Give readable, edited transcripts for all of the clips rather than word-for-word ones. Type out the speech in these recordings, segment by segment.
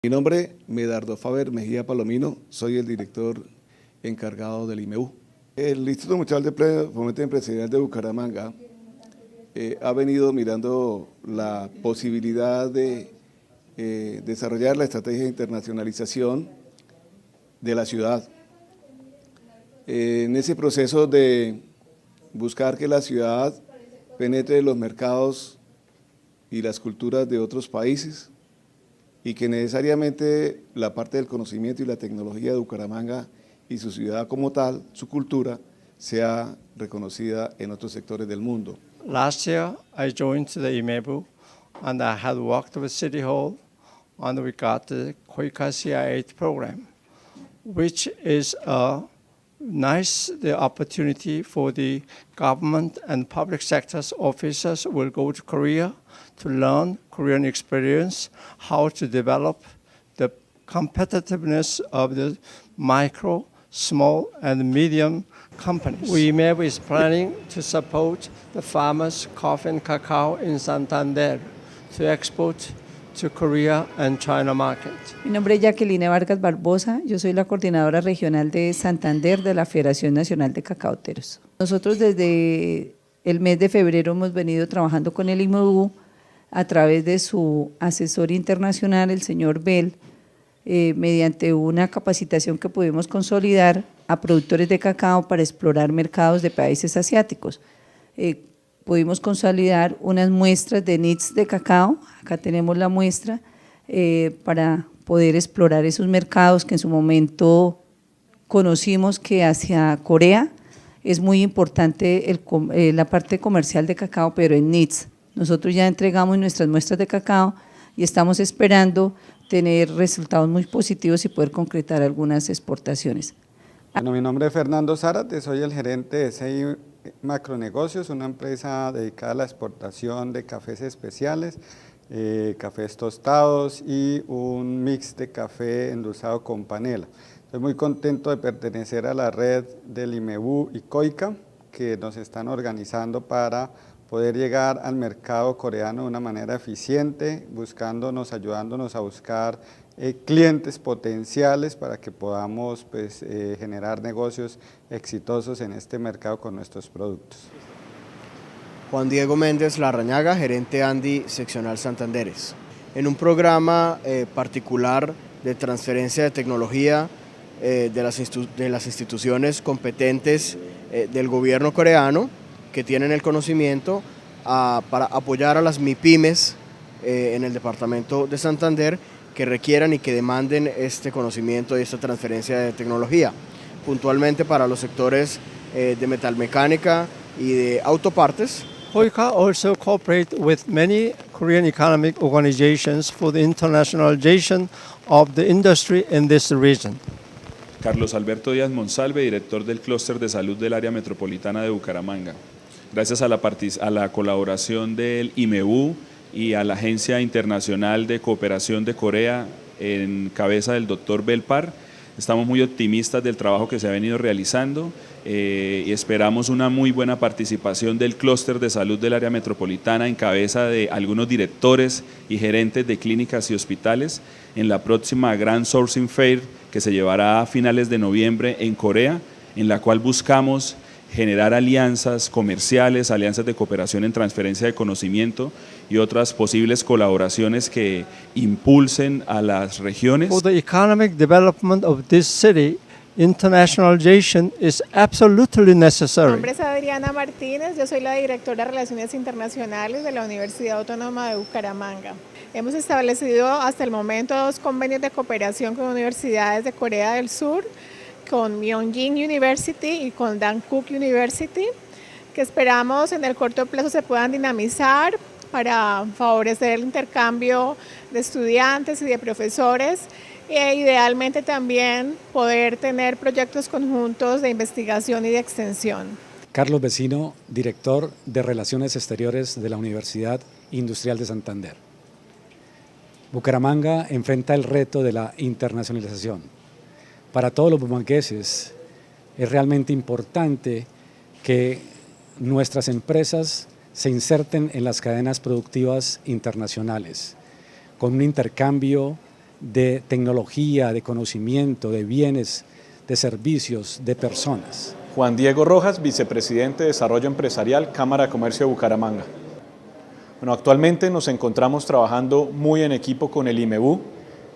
Mi nombre es Medardo Faber Mejía Palomino, soy el director encargado del IMEU. El Instituto Municipal de Fomento Empresarial de Bucaramanga ha venido mirando la posibilidad de desarrollar la estrategia de internacionalización de la ciudad. En ese proceso de buscar que la ciudad penetre los mercados y las culturas de otros países, y que necesariamente la parte del conocimiento y la tecnología de Bucaramanga y su ciudad como tal, su cultura, sea reconocida en otros sectores del mundo. Last year, I joined the IMEBU and I had worked with City Hall and we got the KOICA CI8 program, which is a nice opportunity for the government and public sector's officers will go to Korea to learn Korean experience, how to develop the competitiveness of the micro, small, and medium companies. IMEBU is planning to support the farmers' coffee and cacao in Santander to export to Korea and China market. Mi nombre es Jacqueline Vargas Barbosa, yo soy la coordinadora regional de Santander de la Federación Nacional de Cacaoteros. Nosotros desde el mes de febrero hemos venido trabajando con el IMEBU a través de su asesor internacional, el señor Bell, mediante una capacitación que pudimos consolidar a productores de cacao para explorar mercados de países asiáticos. Pudimos consolidar unas muestras de nits de cacao, acá tenemos la muestra, para poder explorar esos mercados que en su momento conocimos que hacia Corea es muy importante la parte comercial de cacao, pero en nits. Nosotros ya entregamos nuestras muestras de cacao y estamos esperando tener resultados muy positivos y poder concretar algunas exportaciones. Bueno, mi nombre es Fernando Zárate, soy el gerente de CI Macronegocios, una empresa dedicada a la exportación de cafés especiales, cafés tostados y un mix de café endulzado con panela. Estoy muy contento de pertenecer a la red del IMEBU y KOICA, que nos están organizando para poder llegar al mercado coreano de una manera eficiente, ayudándonos a buscar clientes potenciales para que podamos generar negocios exitosos en este mercado con nuestros productos. Juan Diego Méndez Larrañaga, gerente Andi Seccional Santanderes. En un programa particular de transferencia de tecnología de las instituciones competentes del gobierno coreano, que tienen el conocimiento para apoyar a las MIPYMES en el departamento de Santander que requieran y que demanden este conocimiento y esta transferencia de tecnología, puntualmente para los sectores de metalmecánica y de autopartes. KOICA also cooperates with many Korean economic organizations for the internationalization of the industry in this region. Carlos Alberto Díaz Monsalve, director del Clúster de Salud del Área Metropolitana de Bucaramanga. Gracias a la colaboración del IMEBU y a la Agencia Internacional de Cooperación de Corea en cabeza del doctor Belpar, estamos muy optimistas del trabajo que se ha venido realizando y esperamos una muy buena participación del Clúster de Salud del Área Metropolitana en cabeza de algunos directores y gerentes de clínicas y hospitales en la próxima Grand Sourcing Fair que se llevará a finales de noviembre en Corea, en la cual buscamos generar alianzas comerciales, alianzas de cooperación en transferencia de conocimiento y otras posibles colaboraciones que impulsen a las regiones. For the economic development of this city, internationalization is absolutely necessary. Mi nombre es Adriana Martínez, yo soy la directora de Relaciones Internacionales de la Universidad Autónoma de Bucaramanga. Hemos establecido hasta el momento 2 convenios de cooperación con universidades de Corea del Sur, con Myeongjin University y con Dankook University, que esperamos en el corto plazo se puedan dinamizar para favorecer el intercambio de estudiantes y de profesores e idealmente también poder tener proyectos conjuntos de investigación y de extensión. Carlos Vecino, director de Relaciones Exteriores de la Universidad Industrial de Santander. Bucaramanga enfrenta el reto de la internacionalización. Para todos los bumangueses es realmente importante que nuestras empresas se inserten en las cadenas productivas internacionales, con un intercambio de tecnología, de conocimiento, de bienes, de servicios, de personas. Juan Diego Rojas, vicepresidente de Desarrollo Empresarial, Cámara de Comercio de Bucaramanga. Bueno, actualmente nos encontramos trabajando muy en equipo con el IMEBU.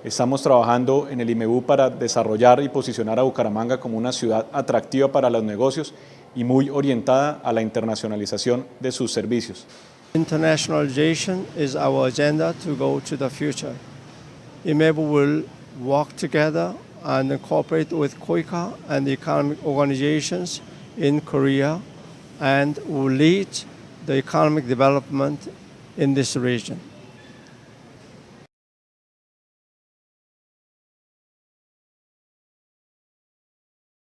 Estamos trabajando en el IMEBU para desarrollar y posicionar a Bucaramanga como una ciudad atractiva para los negocios y muy orientada a la internacionalización de sus servicios. Internationalization is our agenda to go to the future. IMEBU will work together and cooperate with KOICA and the economic organizations in Korea and will lead the economic development in this region.